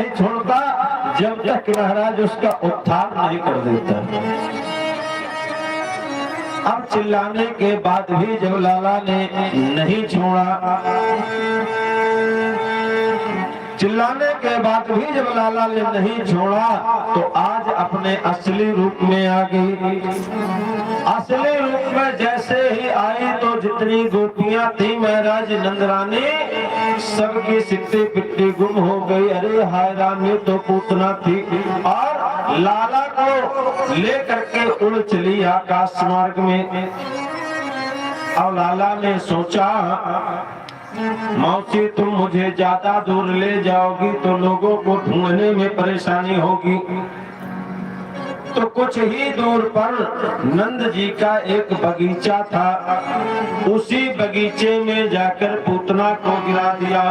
नहीं छोड़ता जब तक महाराज उसका उद्धार नहीं कर देता। अब चिल्लाने के बाद भी जब लाला ने नहीं छोड़ा, चिल्लाने के बाद भी जब लाला ने नहीं छोड़ा तो आज अपने असली रूप में आ गई। असली रूप में जैसे ही आई तो जितनी गोपियां थी महाराज नंदरानी सबकी सिट्टी पिट्टी गुम हो गई। अरे हाय राम, ये तो पूतना थी। और लाला को लेकर के उड़ चली आकाश मार्ग में। और लाला ने सोचा मौसी तुम मुझे ज्यादा दूर ले जाओगी तो लोगों को ढूंढने में परेशानी होगी। तो कुछ ही दूर पर नंद जी का एक बगीचा था, उसी बगीचे में जाकर पूतना को गिरा दिया।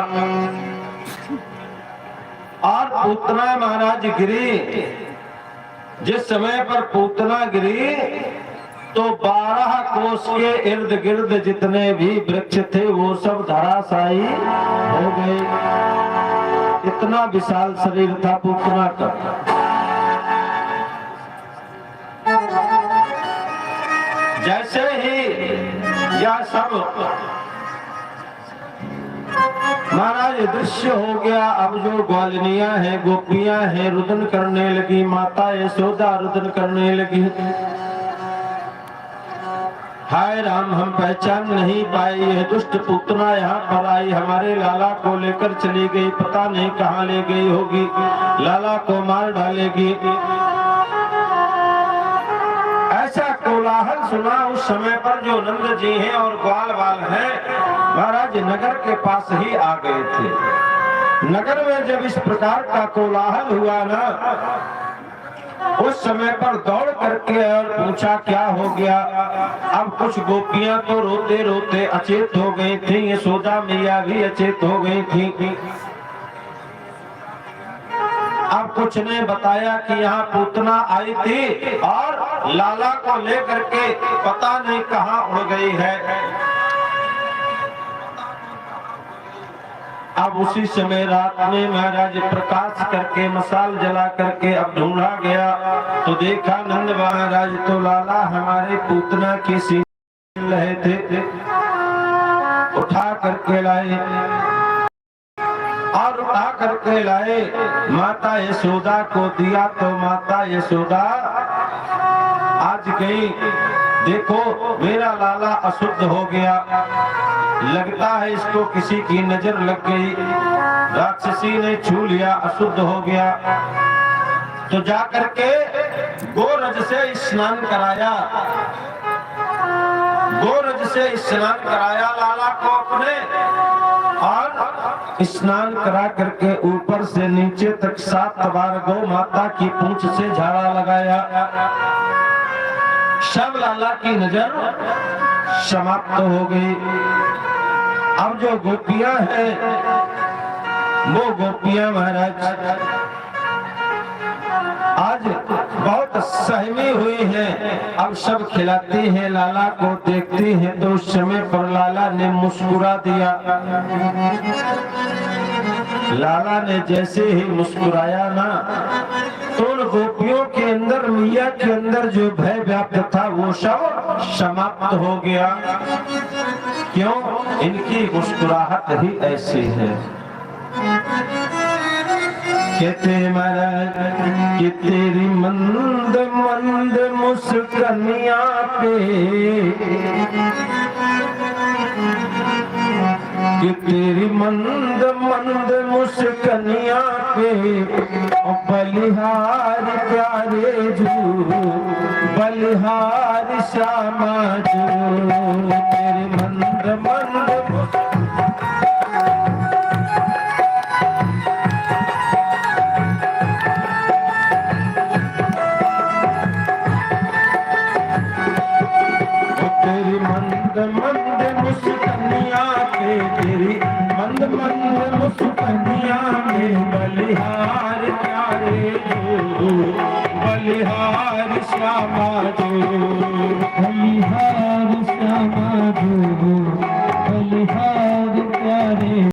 और पूतना महाराज गिरी। जिस समय पर पूतना गिरी तो 12 कोस के इर्द गिर्द जितने भी वृक्ष थे वो सब धराशायी हो गए। इतना विशाल शरीर था पूतना का। जैसे ही यह सब महाराज दृश्य हो गया, अब जो ग्वालिनियां हैं गोपियां हैं रुदन करने लगी। माता यशोदा रुदन करने लगी। हाय राम, हम पहचान नहीं पाए, यह दुष्ट पूतना यहाँ पर आई, हमारे लाला को लेकर चली गई, पता नहीं कहाँ ले गई होगी, लाला को मार डालेगी। ऐसा कोलाहल सुना। उस समय पर जो नंद जी हैं और ग्वाल बाल हैं महाराज नगर के पास ही आ गए थे। नगर में जब इस प्रकार का कोलाहल हुआ ना, उस समय पर दौड़ करके और पूछा क्या हो गया। अब कुछ गोपियां तो रोते रोते अचेत हो गई थी, यशोदा मैया भी अचेत हो गई थी। अब कुछ ने बताया कि यहाँ पूतना आई थी और लाला को लेकर के पता नहीं कहाँ उड़ गई है। अब उसी समय रात में महाराज प्रकाश करके मसाल जला करके अब ढूंढा गया तो देखा नंद महाराज तो लाला हमारे पूतना की सीने रहे थे। उठा करके लाए और उठा करके लाए माता यशोदा को दिया तो माता यशोदा आज गई, देखो मेरा लाला अशुद्ध हो गया, लगता है इसको किसी की नजर लग गई, राक्षसी ने छू लिया, अशुद्ध हो गया। तो जाकर के गोरज से स्नान कराया, गोरज से स्नान कराया लाला को अपने, और स्नान करा करके ऊपर से नीचे तक 7 बार गौ माता की पूंछ से झाड़ा लगाया। सब लाला की नजर समाप्त हो गई। अब जो गोपियां हैं वो गोपियां महाराज आज बहुत सहमी हुई हैं। अब सब खिलाती हैं, लाला को देखती हैं तो उस समय पर लाला ने मुस्कुरा दिया। लाला ने जैसे ही मुस्कुराया ना तो उन गोपियों के अंदर, मैया के अंदर जो भय व्याप्त था वो सब समाप्त हो गया। क्यों? इनकी मुस्कुराहट ही ऐसी है। कहते महाराज कि तेरी मंद मंद मुस्कनिया पे, कि तेरी मंद मंद मुस्कनिया पे बलिहार प्यारे जू, बलिहार श्यामा जू, तेरी मंद मंद मंद मुस्कनिया पे, तेरी मंद मंद मुस्कनिया में बलिहार प्यारे जो, बलिहार श्यामा जो, बलिहार